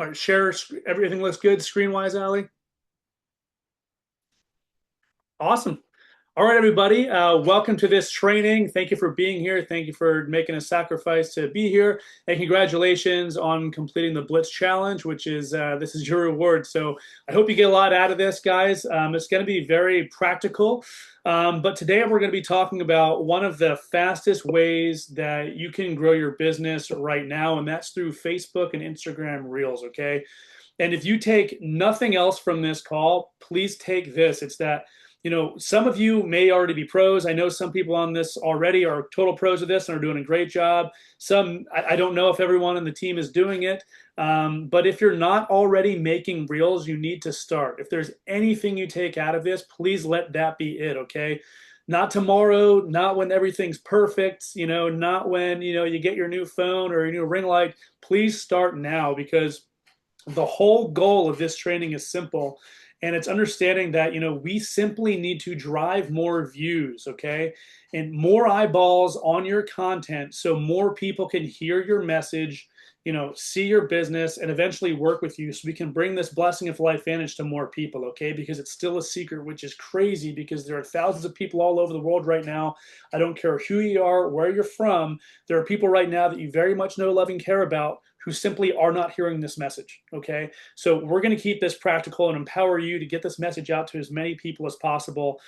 All right, share. Everything looks good screen wise, Ali. Awesome. All right, everybody. Welcome to this training. Thank you for being here. Thank you for making a sacrifice to be here. And congratulations on completing the Blitz Challenge, which is this is your reward. So I hope you get a lot out of this, guys. It's going to be very practical. But today we're going to be talking about one of the fastest ways that you can grow your business right now, and that's through Facebook and Instagram Reels. Okay. And if you take nothing else from this call, please take this. It's that, some of you may already be pros. I know some people on this already are total pros of this and are doing a great job. Some, I don't know if everyone on the team is doing it. But if you're not already making reels, you need to start. If there's anything you take out of this, please let that be it, okay? Not tomorrow, not when everything's perfect, not when, you get your new phone or your new ring light. Please start now, because the whole goal of this training is simple, and it's understanding that we simply need to drive more views, okay, and more eyeballs on your content so more people can hear your message, see your business, and eventually work with you, so we can bring this blessing of Life Vantage to more people, okay? Because it's still a secret, which is crazy, because there are thousands of people all over the world right now. I don't care who you are, where you're from. There are people right now that you very much know, love, and care about who simply are not hearing this message, okay? So we're going to keep this practical and empower you to get this message out to as many people as possible,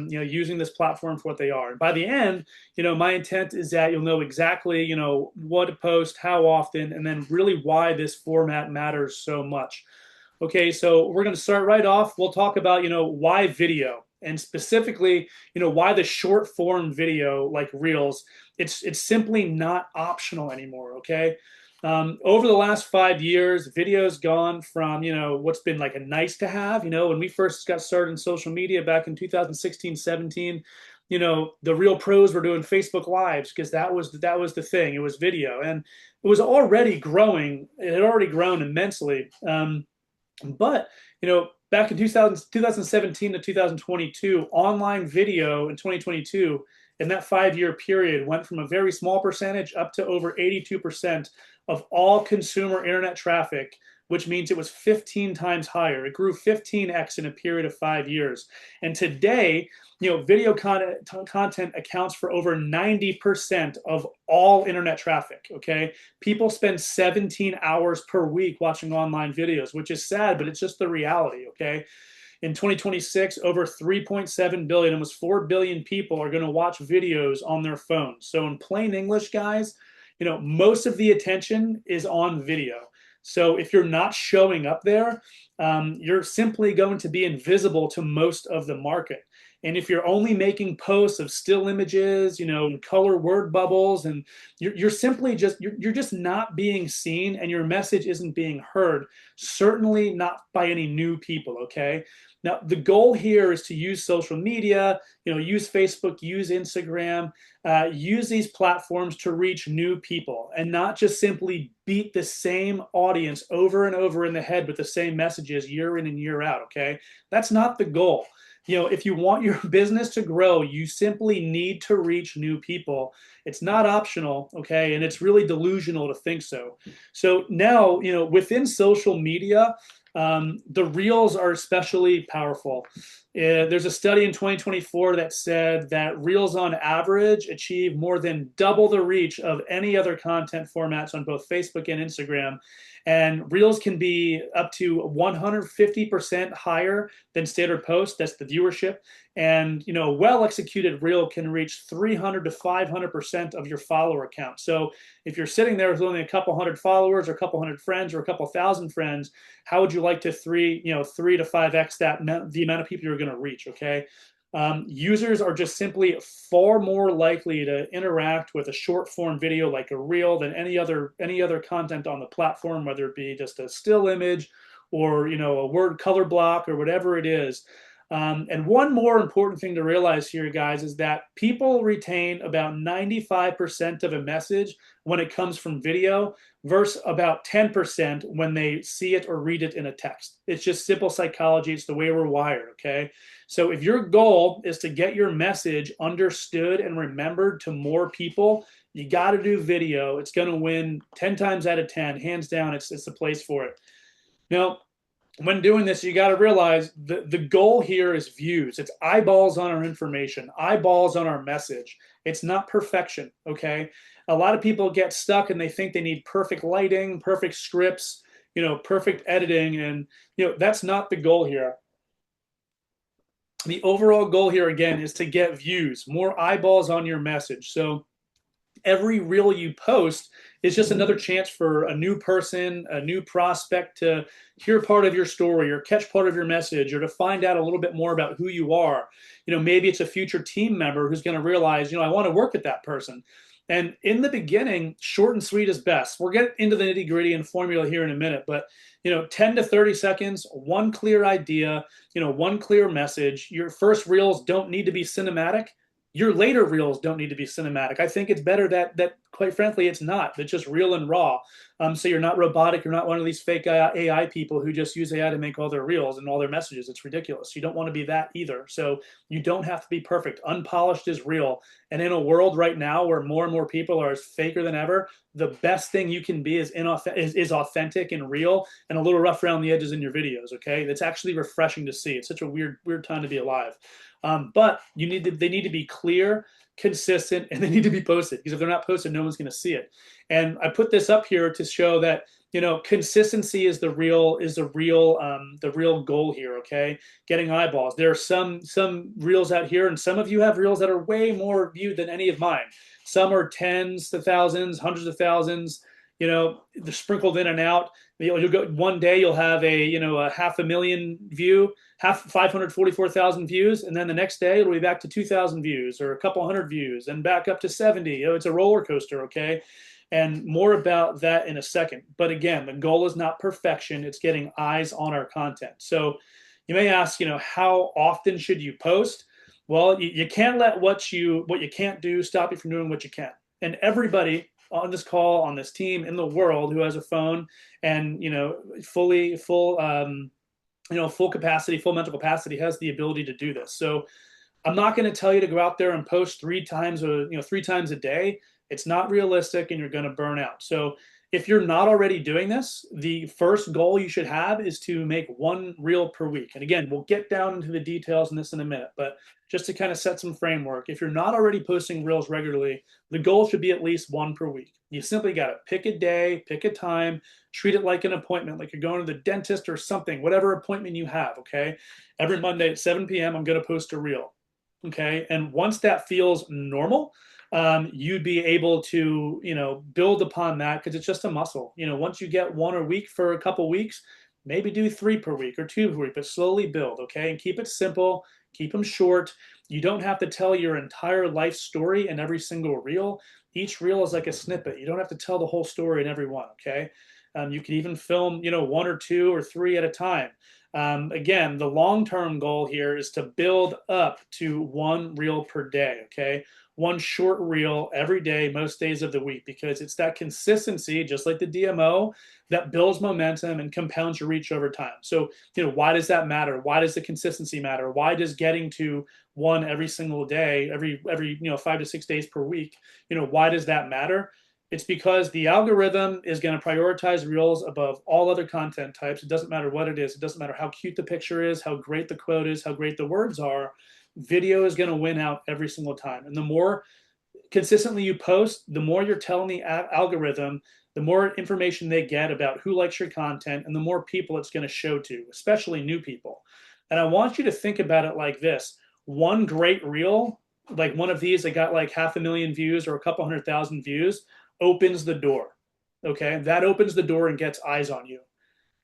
using this platform for what they are. And by the end, my intent is that you'll know exactly, what to post, how often, and then really why this format matters so much. Okay, so we're going to start right off. We'll talk about, why video, and specifically, why the short form video like Reels. It's simply not optional anymore, okay? Over the last 5 years, video's gone from, what's been like a nice to have, when we first got started in social media back in 2016, 17, the real pros were doing Facebook Lives, because that was the thing. It was video, and it was already growing. It had already grown immensely. But, back in 2017 to 2022, online video in 2022, in that 5 year period, went from a very small percentage up to over 82% of all consumer internet traffic, which means it was 15 times higher. It grew 15x in a period of 5 years. And today, video content accounts for over 90% of all internet traffic, okay? People spend 17 hours per week watching online videos, which is sad, but it's just the reality, okay? In 2026, over 3.7 billion, almost 4 billion people are going to watch videos on their phones. So in plain English, guys, most of the attention is on video. So if you're not showing up there, you're simply going to be invisible to most of the market. And if you're only making posts of still images, color word bubbles, and you're simply you're just not being seen, and your message isn't being heard, certainly not by any new people, okay? Now, the goal here is to use social media, use Facebook, use Instagram, use these platforms to reach new people, and not just simply beat the same audience over and over in the head with the same messages year in and year out, okay? That's not the goal. If you want your business to grow, you simply need to reach new people. It's not optional, okay? And it's really delusional to think so. So now, within social media, the reels are especially powerful. There's a study in 2024 that said that reels on average achieve more than double the reach of any other content formats on both Facebook and Instagram. And reels can be up to 150% higher than standard posts. That's the viewership. And well executed reel can reach 300 to 500% of your follower count. So if you're sitting there with only a couple hundred followers, or a couple hundred friends, or a couple thousand friends, how would you like to 3 to 5x that, the amount of people you're going to reach? Okay. Users are just simply far more likely to interact with a short form video like a reel than any other content on the platform, whether it be just a still image or a word color block or whatever it is. And one more important thing to realize here, guys, is that people retain about 95% of a message when it comes from video versus about 10% when they see it or read it in a text. It's just simple psychology. It's the way we're wired, okay? So if your goal is to get your message understood and remembered to more people, you got to do video. It's going to win 10 times out of 10. Hands down, it's the place for it. Now, when doing this, you got to realize the goal here is views. It's eyeballs on our information, eyeballs on our message. It's not perfection, okay? A lot of people get stuck and they think they need perfect lighting, perfect scripts, perfect editing, and that's not the goal here. The overall goal here again is to get views, more eyeballs on your message. So every reel you post is just another chance for a new person, a new prospect to hear part of your story or catch part of your message or to find out a little bit more about who you are. Maybe it's a future team member who's going to realize, I want to work with that person. And in the beginning, short and sweet is best. We'll get into the nitty gritty and formula here in a minute, but 10 to 30 seconds, one clear idea, one clear message. Your first reels don't need to be cinematic. Your later reels don't need to be cinematic. I think it's better that quite frankly, it's not. It's just real and raw. So you're not robotic. You're not one of these fake AI people who just use AI to make all their reels and all their messages. It's ridiculous. You don't want to be that either. So you don't have to be perfect. Unpolished is real. And in a world right now where more and more people are as faker than ever, the best thing you can be is authentic and real and a little rough around the edges in your videos. Okay, it's actually refreshing to see. It's such a weird time to be alive. But they need to be clear, consistent, and they need to be posted, because if they're not posted, no one's going to see it. And I put this up here to show that consistency is the real goal here. Okay, getting eyeballs. There are some reels out here, and some of you have reels that are way more viewed than any of mine. Some are tens to thousands, hundreds of thousands. They're sprinkled in and out. You'll go one day, you'll have a 500,000 view, 544,000 views, and then the next day it'll be back to 2,000 views or a couple hundred views, and back up to 70. It's a roller coaster, okay? And more about that in a second. But again, the goal is not perfection; it's getting eyes on our content. So you may ask, how often should you post? Well, you can't let what you can't do stop you from doing what you can. And everybody on this call, on this team in the world who has a phone and full capacity, full mental capacity, has the ability to do this. So I'm not going to tell you to go out there and post 3 times a day. It's not realistic and you're going to burn out. So if you're not already doing this, the first goal you should have is to make 1 reel per week. And again, we'll get down into the details in this in a minute, but just to kind of set some framework, if you're not already posting reels regularly, the goal should be at least 1 per week. You simply got to pick a day, pick a time, treat it like an appointment, like you're going to the dentist or something, whatever appointment you have, okay? Every Monday at 7 p.m., I'm going to post a reel, okay? And once that feels normal, you'd be able to, build upon that, because it's just a muscle. Once you get 1 a week for a couple weeks, maybe do 3 per week or 2 per week, but slowly build, okay? And keep it simple, keep them short. You don't have to tell your entire life story in every single reel. Each reel is like a snippet. You don't have to tell the whole story in every one, okay? You can even film, 1 or 2 or 3 at a time. Again, the long-term goal here is to build up to 1 reel per day, okay? 1 short reel every day, most days of the week, because it's that consistency, just like the DMO, that builds momentum and compounds your reach over time. So, why does that matter? Why does the consistency matter? Why does getting to 1 every single day, every 5 to 6 days per week, why does that matter? It's because the algorithm is going to prioritize reels above all other content types. It doesn't matter what it is. It doesn't matter how cute the picture is, how great the quote is, how great the words are. Video is going to win out every single time. And the more consistently you post, the more you're telling the algorithm, the more information they get about who likes your content, and the more people it's going to show to, especially new people. And I want you to think about it like this. 1 great reel, like one of these that got like 500,000 views or a couple 100,000 views, opens the door. Okay, that opens the door and gets eyes on you.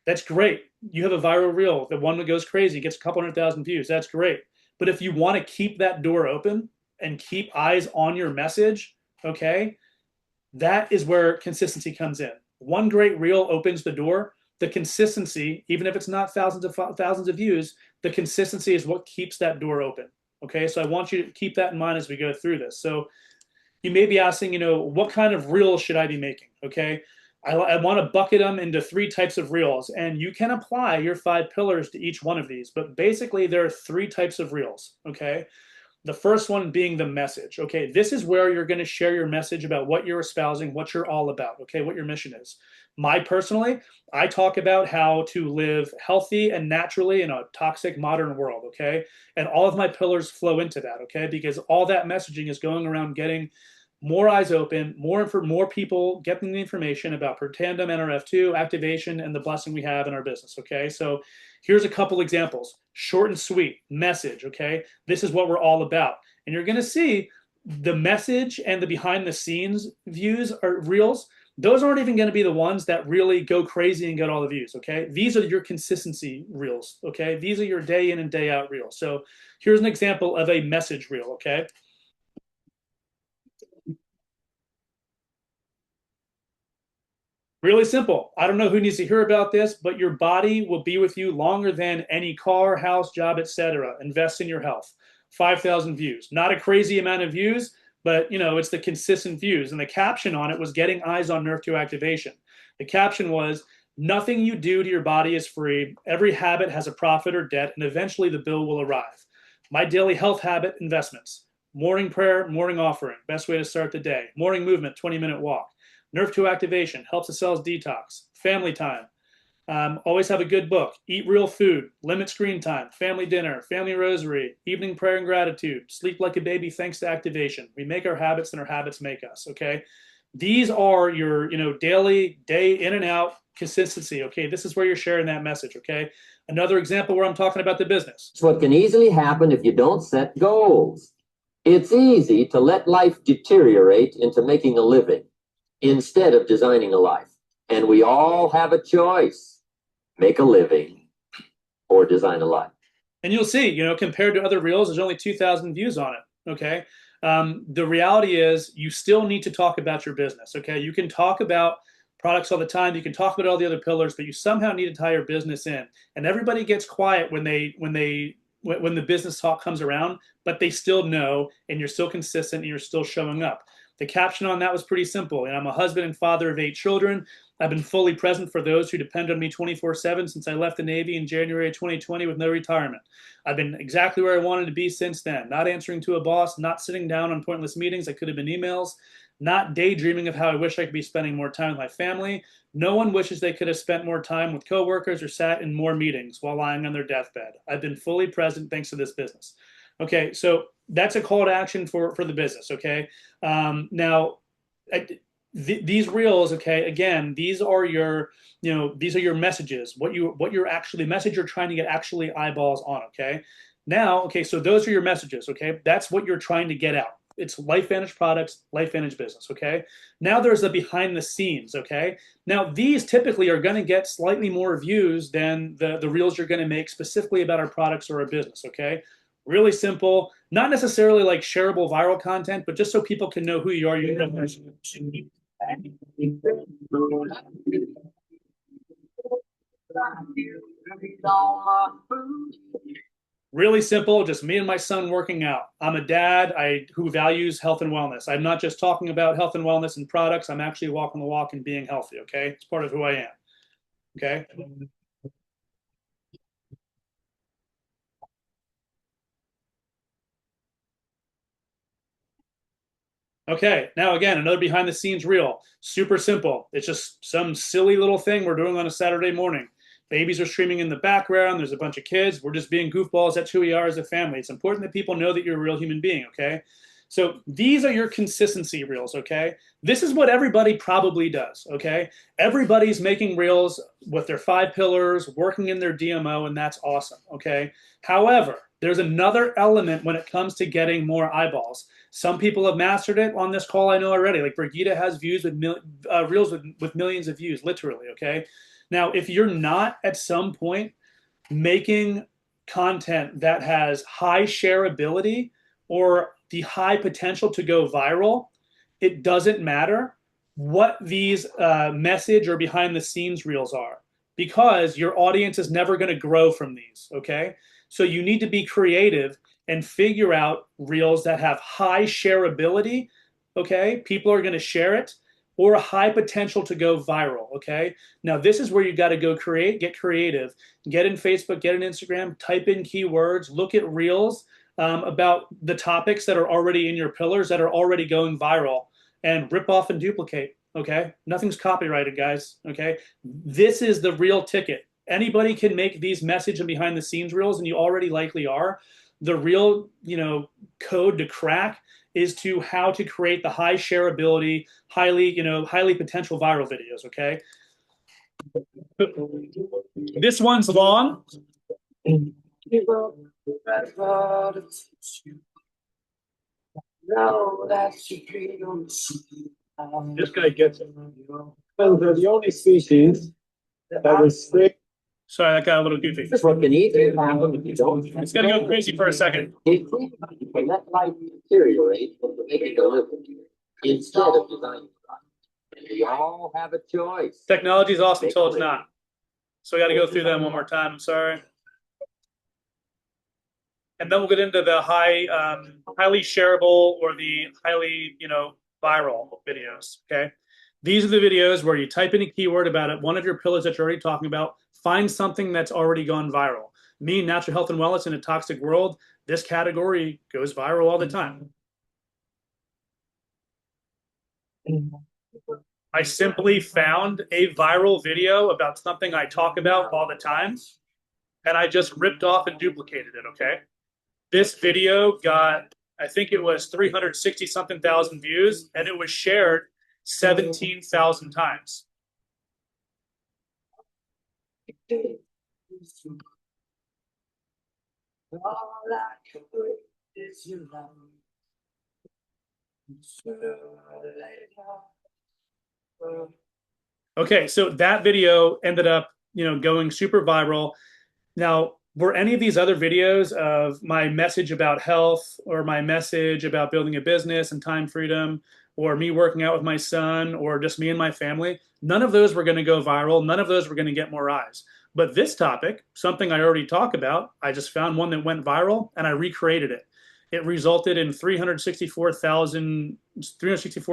That's great. You have a viral reel, the one that goes crazy, gets a couple 100,000 views. That's great. But if you want to keep that door open and keep eyes on your message, okay, that is where consistency comes in. 1 great reel opens the door. The consistency, even if it's not thousands of views, the consistency is what keeps that door open. Okay, so I want you to keep that in mind as we go through this. So you may be asking, what kind of reels should I be making? Okay, I want to bucket them into three types of reels, and you can apply your 5 pillars to each one of these. But basically, there are three types of reels. Okay, the first one being the message. Okay, this is where you're going to share your message about what you're espousing, what you're all about. Okay, what your mission is. I talk about how to live healthy and naturally in a toxic modern world. Okay, and all of my pillars flow into that. Okay, because all that messaging is going around getting more eyes open, more people getting the information about Protandim NRF2 activation and the blessing we have in our business. Okay, so here's a couple examples, short and sweet message. Okay, this is what we're all about, and you're going to see the message and the behind the scenes views or reels. Those aren't even going to be the ones that really go crazy and get all the views. Okay, these are your consistency reels. Okay, these are your day in and day out reels. So here's an example of a message reel. Okay. Really simple. I don't know who needs to hear about this, but your body will be with you longer than any car, house, job, etc. Invest in your health. 5,000 views. Not a crazy amount of views, but it's the consistent views. And the caption on it was getting eyes on Nerf2 activation. The caption was, nothing you do to your body is free. Every habit has a profit or debt, and eventually the bill will arrive. My daily health habit investments. Morning prayer, morning offering. Best way to start the day. Morning movement, 20-minute walk. Nerf2 activation helps the cells detox. Family time. Always have a good book. Eat real food. Limit screen time. Family dinner. Family rosary. Evening prayer and gratitude. Sleep like a baby thanks to activation. We make our habits and our habits make us. Okay. These are your, daily, day in and out consistency. Okay. This is where you're sharing that message. Okay. Another example where I'm talking about the business. It's what can easily happen if you don't set goals. It's easy to let life deteriorate into making a living instead of designing a life. And we all have a choice: make a living or design a life. And you'll see, compared to other reels, there's only 2,000 views on it. Okay. The reality is you still need to talk about your business. Okay. You can talk about products all the time. You can talk about all the other pillars, but you somehow need to tie your business in. And everybody gets quiet when the business talk comes around, but they still know, and you're still consistent and you're still showing up. The caption on that was pretty simple. And I'm a husband and father of 8 children. I've been fully present for those who depend on me 24/7 since I left the Navy in January 2020 with no retirement. I've been exactly where I wanted to be since then, not answering to a boss, not sitting down on pointless meetings that could have been emails, not daydreaming of how I wish I could be spending more time with my family. No one wishes they could have spent more time with coworkers or sat in more meetings while lying on their deathbed. I've been fully present thanks to this business. Okay, so that's a call to action for the business. Okay, now these reels. Okay, again, these are your messages. What you're actually message you're trying to get actually eyeballs on. Okay, now so those are your messages. Okay, that's what you're trying to get out. It's LifeVantage products, LifeVantage business. Okay, now there's the behind the scenes. Okay, now these typically are going to get slightly more views than the reels you're going to make specifically about our products or our business. Okay, really simple, not necessarily like shareable viral content, but just so people can know who you are. Really simple, just me and my son working out. I'm a dad who values health and wellness. I'm not just talking about health and wellness and products. I'm actually walking the walk and being healthy. Okay, it's part of who I am. Okay. Okay, now again, another behind the scenes reel. Super simple. It's just some silly little thing we're doing on a Saturday morning. Babies are streaming in the background. There's a bunch of kids. We're just being goofballs. That's who we are as a family. It's important that people know that you're a real human being, okay? So these are your consistency reels, okay? This is what everybody probably does, okay? Everybody's making reels with their 5 pillars, working in their DMO, and that's awesome, okay? However, there's another element when it comes to getting more eyeballs. Some people have mastered it on this call, I know already. Like Brigitte has views with reels with millions of views, literally, okay? Now, if you're not at some point making content that has high shareability or the high potential to go viral, it doesn't matter what these message or behind the scenes reels are, because your audience is never going to grow from these, okay? So you need to be creative and figure out reels that have high shareability. Okay, people are going to share it, or a high potential to go viral. Okay, now this is where you got to go get creative, get in Facebook, get in Instagram, type in keywords, look at reels about the topics that are already in your pillars that are already going viral, and rip off and duplicate. Okay, nothing's copyrighted, guys. Okay, this is the real ticket. Anybody can make these message and behind the scenes reels, and you already likely are. The real, code to crack is to how to create the high shareability, highly potential viral videos. Okay, this one's long. This guy gets it. They're the only species that was strict. Sorry, that got a little goofy. This is what can easily happen if you don't. It's gonna go crazy for a second. It's easy to let life deteriorate into making a living instead of designing life. And we all have a choice. Technology is awesome until it's not. So we got to go through them one more time. I'm sorry. And then we'll get into the highly shareable or the highly, viral videos. Okay. These are the videos where you type in a keyword about it, one of your pillars that you're already talking about, find something that's already gone viral. Me, natural health and wellness in a toxic world, this category goes viral all the time. I simply found a viral video about something I talk about all the time, and I just ripped off and duplicated it. Okay. This video got, I think it was 360 something thousand views, and it was shared 17,000 times. Okay, so that video ended up, going super viral. Now, were any of these other videos of my message about health or my message about building a business and time freedom or me working out with my son or just me and my family, none of those were going to go viral. None of those were going to get more eyes. But this topic, something I already talk about, I just found one that went viral and I recreated it. It resulted in 364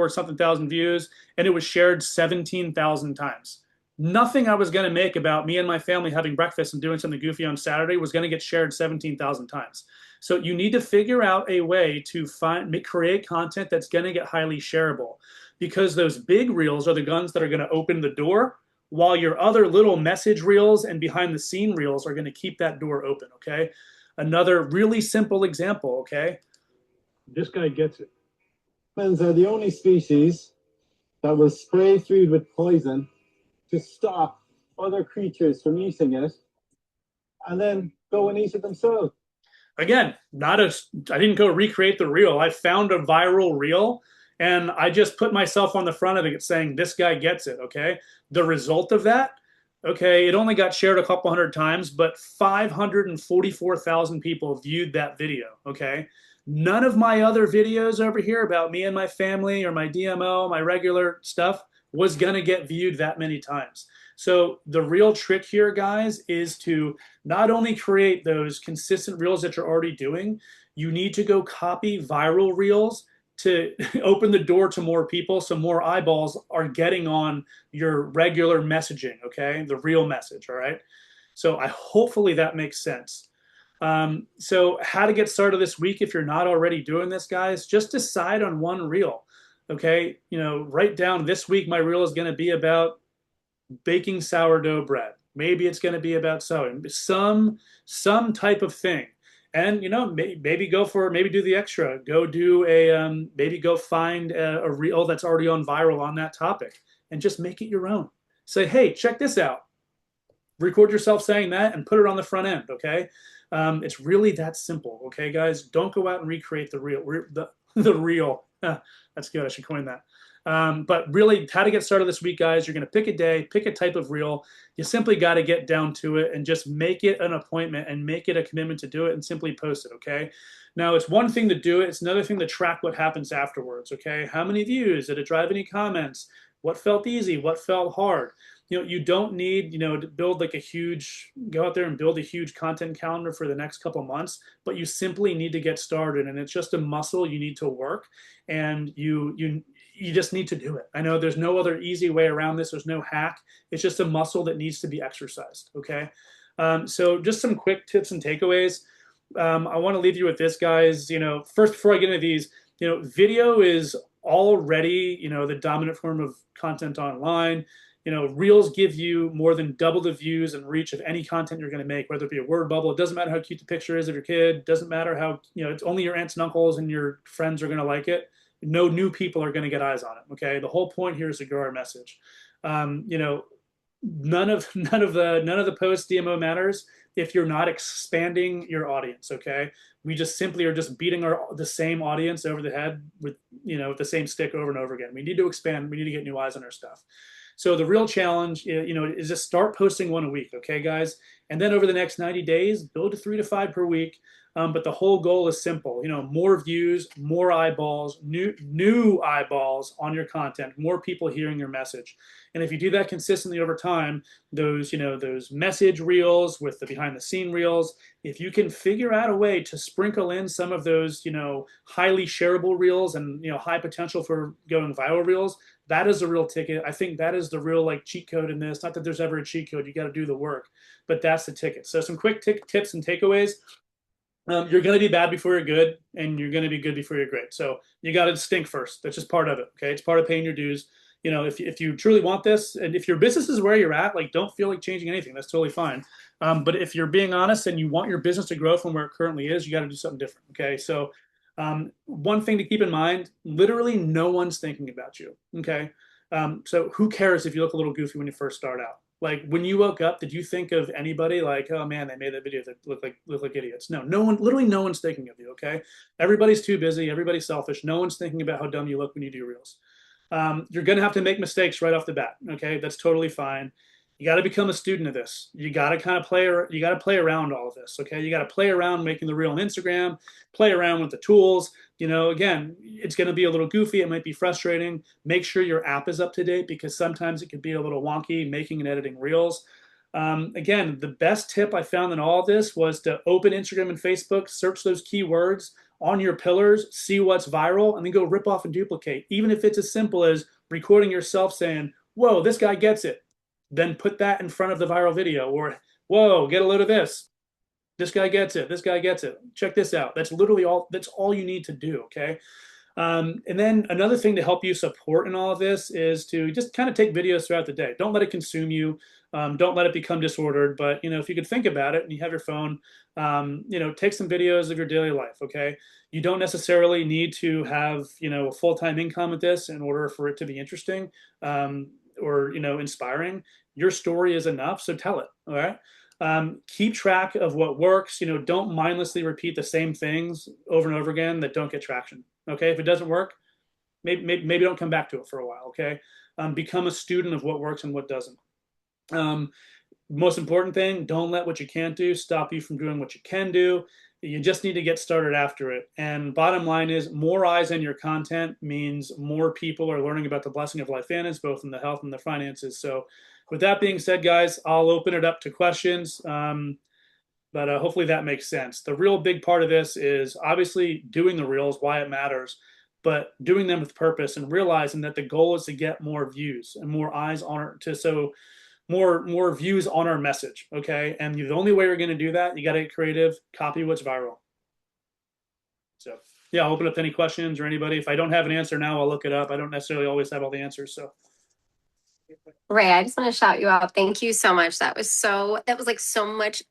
something thousand views, and it was shared 17,000 times. Nothing I was going to make about me and my family having breakfast and doing something goofy on Saturday was going to get shared 17,000 times. So you need to figure out a way to create content that's going to get highly shareable, because those big reels are the guns that are going to open the door, while your other little message reels and behind the scene reels are going to keep that door open. Okay. Another really simple example. Okay. This guy gets it. Dolphins are the only species that will spray food with poison to stop other creatures from eating it and then go and eat it themselves. Again, I didn't go recreate the reel. I found a viral reel and I just put myself on the front of it saying, this guy gets it. Okay. The result of that, okay, it only got shared a couple hundred times, but 544,000 people viewed that video. Okay. None of my other videos over here about me and my family or my DMO, my regular stuff, was going to get viewed that many times. So the real trick here, guys, is to not only create those consistent reels that you're already doing, you need to go copy viral reels to open the door to more people, so more eyeballs are getting on your regular messaging, okay? The real message, all right? So hopefully that makes sense. So how to get started this week if you're not already doing this, guys, just decide on one reel, okay? Write down this week my reel is going to be about baking sourdough bread. Maybe it's going to be about sewing, some type of thing. And maybe do the extra. Go do maybe go find a reel that's already on viral on that topic and just make it your own. Say, hey, check this out. Record yourself saying that and put it on the front end. Okay, it's really that simple. Okay, guys, don't go out and recreate the reel. The reel. That's good. I should coin that. But really, how to get started this week, guys, you're going to pick a day, pick a type of reel. You simply got to get down to it and just make it an appointment and make it a commitment to do it and simply post it, okay? Now, it's one thing to do it. It's another thing to track what happens afterwards, okay? How many views? Did it drive any comments? What felt easy? What felt hard? you don't need, to build like go out there and build a huge content calendar for the next couple months, but you simply need to get started, and it's just a muscle you need to work, and you just need to do it. I know there's no other easy way around this. There's no hack. It's just a muscle that needs to be exercised. Okay. So just some quick tips and takeaways. I want to leave you with this, guys. First, before I get into these, video is already, the dominant form of content online. Reels give you more than double the views and reach of any content you're going to make, whether it be a word bubble. It doesn't matter how cute the picture is of your kid. It doesn't matter how, it's only your aunts and uncles and your friends are going to like it. No new people are going to get eyes on it. Okay. The whole point here is to grow our message. None of the post DMO matters if you're not expanding your audience. Okay. We just simply are just beating the same audience over the head with, the same stick over and over again. We need to expand. We need to get new eyes on our stuff. So the real challenge, is just start posting one a week. Okay, guys. And then over the next 90 days, build to 3 to 5 per week. But the whole goal is simple, more views, more eyeballs, new eyeballs on your content, more people hearing your message. And if you do that consistently over time, those message reels with the behind the scene reels, if you can figure out a way to sprinkle in some of those, highly shareable reels and, high potential for going viral reels, that is a real ticket. I think that is the real cheat code in this. Not that there's ever a cheat code, you got to do the work, but that's the ticket. So some quick tips and takeaways. You're going to be bad before you're good, and you're going to be good before you're great. So you got to stink first. That's just part of it. Okay. It's part of paying your dues. If you truly want this, and if your business is where you're at, don't feel like changing anything. That's totally fine. But if you're being honest and you want your business to grow from where it currently is, you got to do something different. Okay. So one thing to keep in mind, literally no one's thinking about you. Okay. So who cares if you look a little goofy when you first start out? When you woke up, did you think of anybody oh man, they made that video that look like idiots? No, literally no one's thinking of you. Okay. Everybody's too busy. Everybody's selfish. No one's thinking about how dumb you look when you do reels. You're going to have to make mistakes right off the bat. Okay. That's totally fine. You got to become a student of this. You got to kind of play around all of this. Okay. You got to play around making the reel on Instagram, play around with the tools. Again, it's going to be a little goofy. It might be frustrating. Make sure your app is up to date, because sometimes it can be a little wonky making and editing reels. Again, the best tip I found in all of this was to open Instagram and Facebook, search those keywords on your pillars, see what's viral, and then go rip off and duplicate. Even if it's as simple as recording yourself saying, "Whoa, this guy gets it." Then put that in front of the viral video, or, "Whoa, get a load of this. This guy gets it. This guy gets it. Check this out." That's literally all. That's all you need to do. Okay. And then another thing to help you support in all of this is to just kind of take videos throughout the day. Don't let it consume you. Don't let it become disordered. But if you could think about it and you have your phone, take some videos of your daily life. Okay. You don't necessarily need to have a full-time income at this in order for it to be interesting or inspiring. Your story is enough, so tell it. All right. Keep track of what works. Don't mindlessly repeat the same things over and over again that don't get traction. Okay. If it doesn't work, maybe don't come back to it for a while. Okay. Become a student of what works and what doesn't. Most important thing, don't let what you can't do stop you from doing what you can do. You just need to get started after it. And bottom line is, more eyes on your content means more people are learning about the blessing of LifeVantage, both in the health and the finances. So with that being said, guys, I'll open it up to questions. But hopefully that makes sense. The real big part of this is obviously doing the reels, why it matters, but doing them with purpose and realizing that the goal is to get more views and more eyes on it, so more views on our message. Okay. And the only way we're going to do that, you got to get creative, copy what's viral. So yeah, I'll open up to any questions or anybody. If I don't have an answer now, I'll look it up. I don't necessarily always have all the answers. So Ray, I just want to shout you out. Thank you so much. That was so much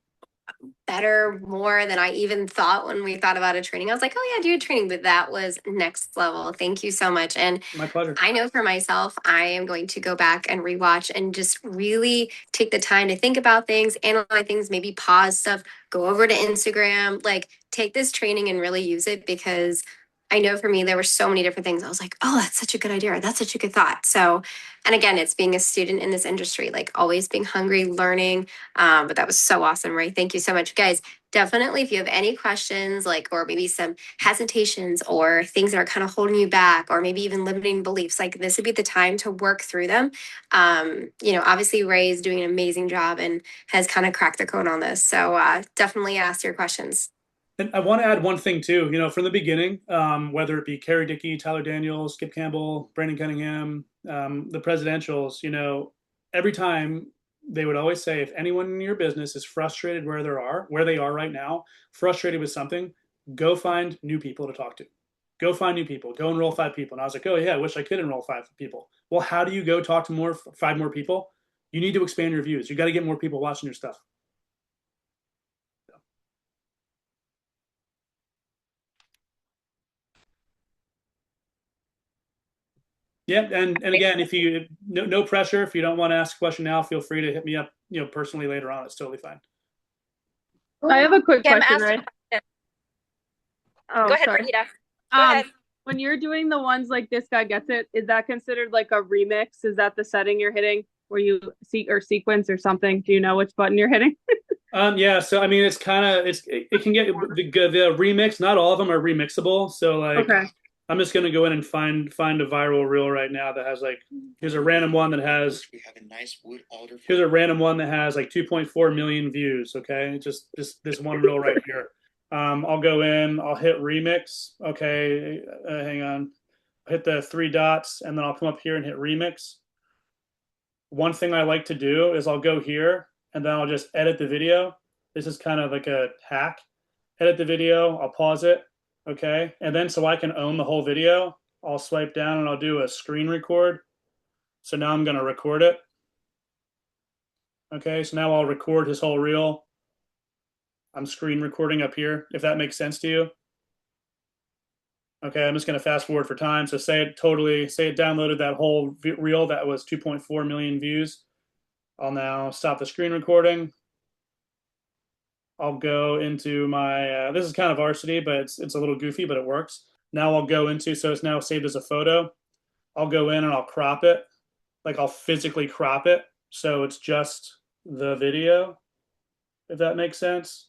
better, more than I even thought when we thought about a training. I was like, oh yeah, do a training, but that was next level. Thank you so much. And my pleasure. I know for myself, I am going to go back and rewatch and just really take the time to think about things, analyze things, maybe pause stuff, go over to Instagram, take this training and really use it, because I know for me, there were so many different things. I was like, oh, that's such a good idea. Or that's such a good thought. So, and again, it's being a student in this industry, always being hungry, learning. But that was so awesome, Ray. Thank you so much, guys. definitely, if you have any questions, like, or maybe some hesitations or things that are kind of holding you back, or maybe even limiting beliefs, like this would be the time to work through them. Obviously, Ray is doing an amazing job and has kind of cracked the code on this. So definitely ask your questions. And I want to add one thing too. From the beginning, whether it be Kerry Dickey, Tyler Daniels, Skip Campbell, Brandon Cunningham, the presidentials, every time they would always say, if anyone in your business is frustrated where they are right now, frustrated with something, go find new people to talk to. Go find new people. Go enroll 5 people. And I was like, oh yeah, I wish I could enroll 5 people. Well, how do you go talk to 5 more people? You need to expand your views. You got to get more people watching your stuff. Yeah, and again, if you no pressure. If you don't want to ask a question now, feel free to hit me up, personally later on. It's totally fine. I have a quick Kim question, asked a right? question. Oh, Go ahead, sorry. Marquita. Go ahead. When you're doing the ones like This Guy Gets It, is that considered like a remix? Is that the setting you're hitting where you sequence or something? Do you know which button you're hitting? Yeah, so I mean, it can get the remix. Not all of them are remixable. So like, Okay. I'm just gonna go in and find a viral reel right now that has like, here's a random one that has here's a random one that has like 2.4 million views. Okay, just this one reel right here. I'll go in, I'll hit remix. Okay, hang on. Hit the 3 dots, and then I'll come up here and hit remix. One thing I like to do is I'll go here and then I'll just edit the video. This is kind of like a hack. Edit the video, I'll pause it, okay? And then so I can own the whole video, I'll swipe down and I'll do a screen record. So now I'm gonna record it. Okay, so now I'll record his whole reel. I'm screen recording up here, if that makes sense to you. Okay, I'm just gonna fast forward for time. So say it downloaded that whole reel that was 2.4 million views. I'll now stop the screen recording. I'll go into my, this is kind of varsity, but it's a little goofy, but it works. Now I'll go into, so it's now saved as a photo. I'll go in and I'll crop it. Like I'll physically crop it. So it's just the video, if that makes sense.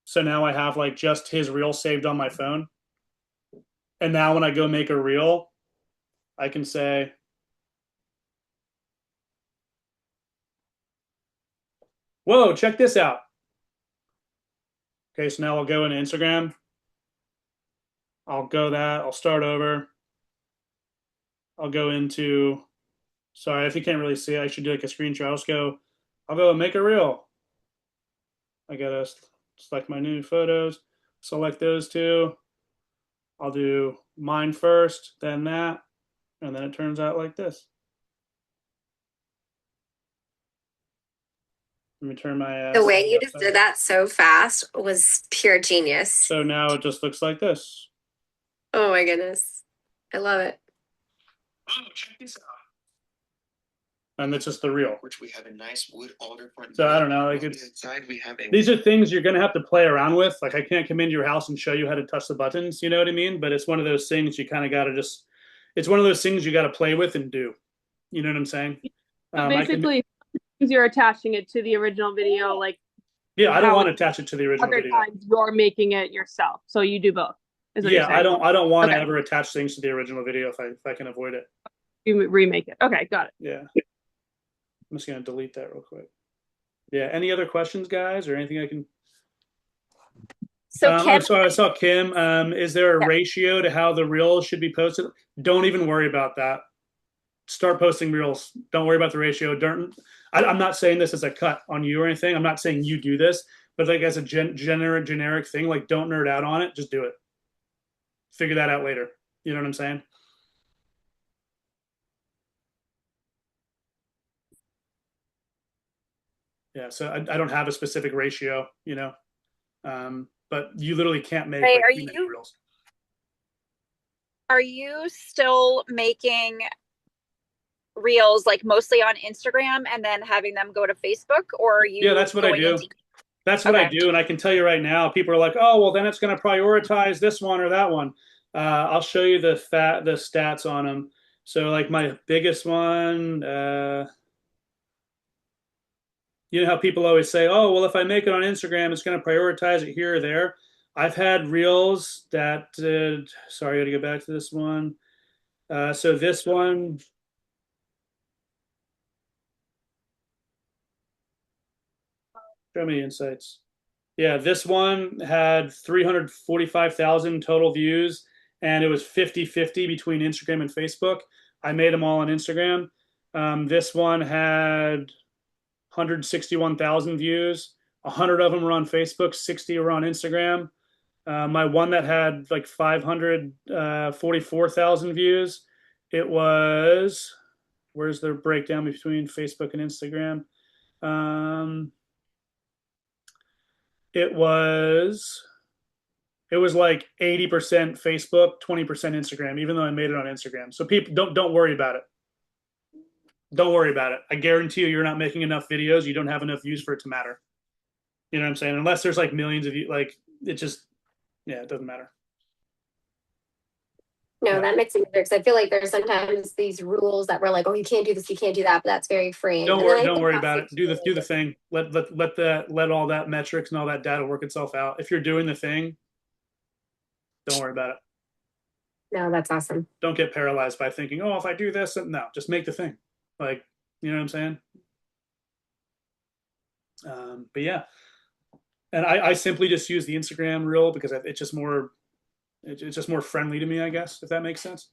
So now I have like just his reel saved on my phone. And now when I go make a reel, I can say, whoa, check this out. Okay, so now I'll go into Instagram. I'll start over. I'll go into, sorry, if you can't really see it, I should do like a screenshot. I'll go and make a reel. I gotta select my new photos, select those 2. I'll do mine first, then that, and then it turns out like this. Let me turn my. The way you just did that so fast was pure genius. So now it just looks like this. Oh my goodness. I love it. Oh, check this out. And it's just the reel. Which we have a nice wood alder front. So I don't know, like inside we have these are things you're gonna have to play around with. Like I can't come into your house and show you how to touch the buttons, you know what I mean? But it's one of those things you kind of gotta it's one of those things you gotta play with and do. You know what I'm saying? Basically, you're attaching it to the original video, like yeah, I don't want to attach it to the original other video. times you're making it yourself, so you do both. Yeah, I don't want to ever attach things to the original video if I can avoid it. You remake it. Okay, got it. Yeah. I'm just gonna delete that real quick. Yeah. Any other questions, guys, or anything I can? So Kim, I saw Kim. Is there a ratio to how the reels should be posted? Don't even worry about that. Start posting reels. Don't worry about the ratio. I'm not saying this as a cut on you or anything. I'm not saying you do this, but like as a generic thing, like don't nerd out on it. Just do it. Figure that out later. You know what I'm saying? Yeah, so I don't have a specific ratio, but you literally can't make Ray, like, reels. Are you still making reels like mostly on Instagram and then having them go to Facebook, or are you? Yeah, that's what I do. That's what I do, and I can tell you right now, people are like, "Oh, well, then it's going to prioritize this one or that one." I'll show you the stats on them. So, like my biggest one. You know how people always say, oh, well, if I make it on Instagram, it's going to prioritize it here or there. I've had reels that, sorry, I got to go back to this one. So this one, show me insights. Yeah, this one had 345,000 total views, and it was 50-50 between Instagram and Facebook. I made them all on Instagram. This one had 161,000 views. 100 of them were on Facebook, 60 were on Instagram. My one that had like 544,000 views, it was, where's the breakdown between Facebook and Instagram? It was like 80% Facebook, 20% Instagram, even though I made it on Instagram. So people don't worry about it. Don't worry about it. I guarantee you, you're not making enough videos. You don't have enough views for it to matter. You know what I'm saying? Unless there's like millions of you, like it just, yeah, it doesn't matter. No, that makes sense because I feel like there's sometimes these rules that we're like, oh, you can't do this, you can't do that, but that's very freeing. Don't And then worry, I don't think worry that's about the it. Do the key. thing. Let all that metrics and all that data work itself out. If you're doing the thing, don't worry about it. No, that's awesome. Don't get paralyzed by thinking, oh, if I do this, no, just make the thing. Like, you know what I'm saying? But yeah, and I simply just use the Instagram reel because it's just more friendly to me, I guess, if that makes sense.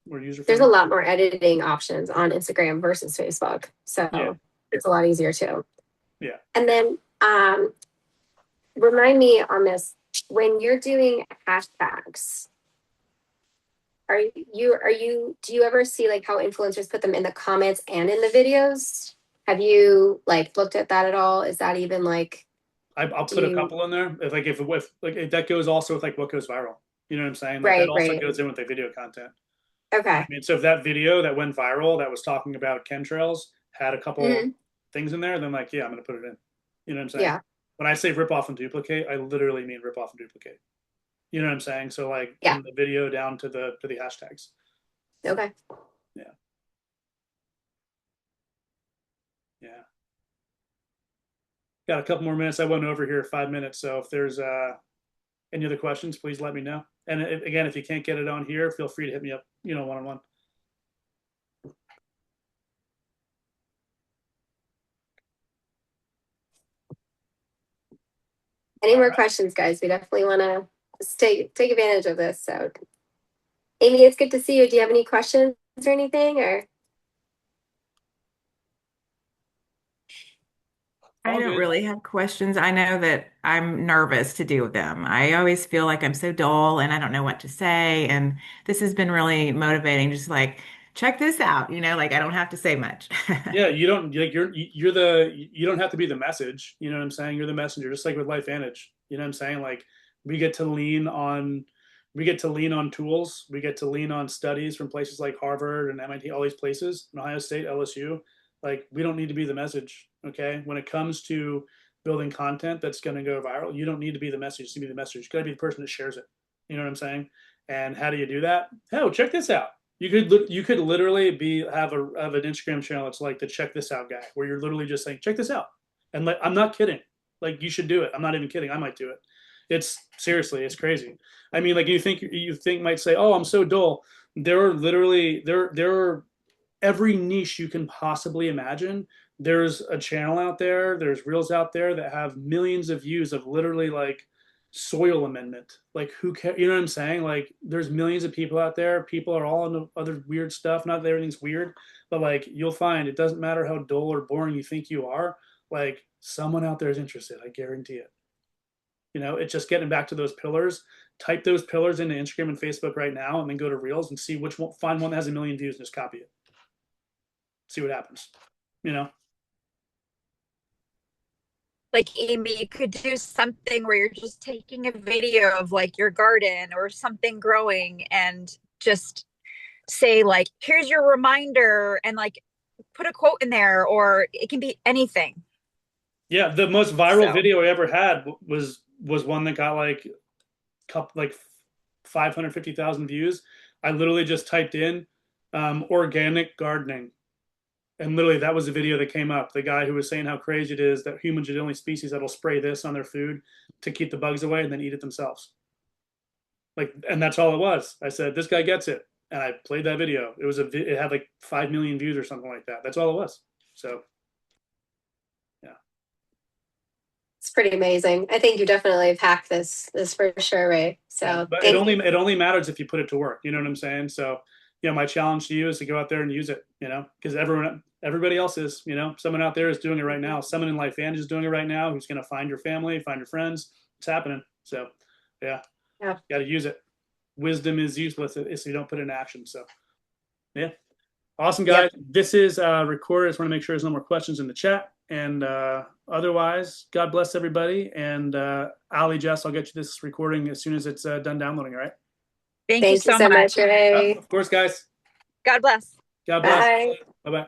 More user There's a friendly. lot more editing options on Instagram versus Facebook. So Yeah. it's a lot easier too. Yeah. And then remind me on this, when you're doing hashtags, do you ever see like how influencers put them in the comments and in the videos? Have you like looked at that at all? Is that even like I'll put a couple in there. If that goes also with like what goes viral. You know what I'm saying? Like Right, that also right. goes in with the video content. Okay. I mean, so if that video that went viral that was talking about chemtrails had a couple Mhm. things in there, then like, yeah, I'm gonna put it in. You know what I'm saying? Yeah. When I say rip off and duplicate, I literally mean rip off and duplicate. You know what I'm saying? So like Yeah. from the video down to the hashtags. Okay. Yeah. Yeah. Got a couple more minutes. I went over here 5 minutes. So if there's any other questions, please let me know. And again, if you can't get it on here, feel free to hit me up, one-on-one. Any All more right. questions, guys? We definitely want to take advantage of this. So, Amy, it's good to see you. Do you have any questions or anything? Or I All don't good. really have questions. I know that I'm nervous to do them. I always feel like I'm so dull and I don't know what to say. And this has been really motivating. Just like, check this out, like I don't have to say much. Yeah, you don't like you don't have to be the message. You know what I'm saying? You're the messenger, just like with LifeVantage. You know what I'm saying? Like we get to lean on tools. We get to lean on studies from places like Harvard and MIT, all these places, and Ohio State, LSU. Like we don't need to be the message. Okay. When it comes to building content that's going to go viral, you don't need to be the message to be the message. You got to be the person that shares it. You know what I'm saying? And how do you do that? Oh, check this out. You could literally have an Instagram channel that's like the check this out guy, where you're literally just saying check this out, and like I'm not kidding, like you should do it. I'm not even kidding. I might do it. It's seriously, it's crazy. I mean, like you think might say, oh, I'm so dull. There are literally there are every niche you can possibly imagine. There's a channel out there. There's reels out there that have millions of views of literally like soil amendment. Like who cares? You know what I'm saying? Like there's millions of people out there. People are all into other weird stuff. Not that everything's weird, but like you'll find it doesn't matter how dull or boring you think you are. Like someone out there is interested. I guarantee it. It's just getting back to those pillars. Type those pillars into Instagram and Facebook right now, and then go to Reels and see which one. Find one that has a million views and just copy it. See what happens. You know. Like Amy, you could do something where you're just taking a video of like your garden or something growing and just say like, here's your reminder, and like put a quote in there, or it can be anything. Yeah, the most viral So- video I ever had was one that got like 550,000 views. I literally just typed in organic gardening, And literally, that was the video that came up. The guy who was saying how crazy it is that humans are the only species that'll spray this on their food to keep the bugs away and then eat it themselves. Like, and that's all it was. I said, this guy gets it. And I played that video. It had like 5 million views or something like that. That's all it was. So, yeah. It's pretty amazing. I think you definitely have hacked this for sure, right? So yeah, but it only matters if you put it to work. You know what I'm saying? So, my challenge to you is to go out there and use it, because everybody else is, someone out there is doing it right now. Someone in Life Vantage is doing it right now who's going to find your family, find your friends. It's happening. So, yeah. Got to use it. Wisdom is useless if you don't put it in action. So, yeah. Awesome, guys. Yep. This is recorded. I just want to make sure there's no more questions in the chat. And otherwise, God bless everybody. And Ali, Jess, I'll get you this recording as soon as it's done downloading, all right? Thank you so much. Of course, guys. God bless. God bless. Bye-bye.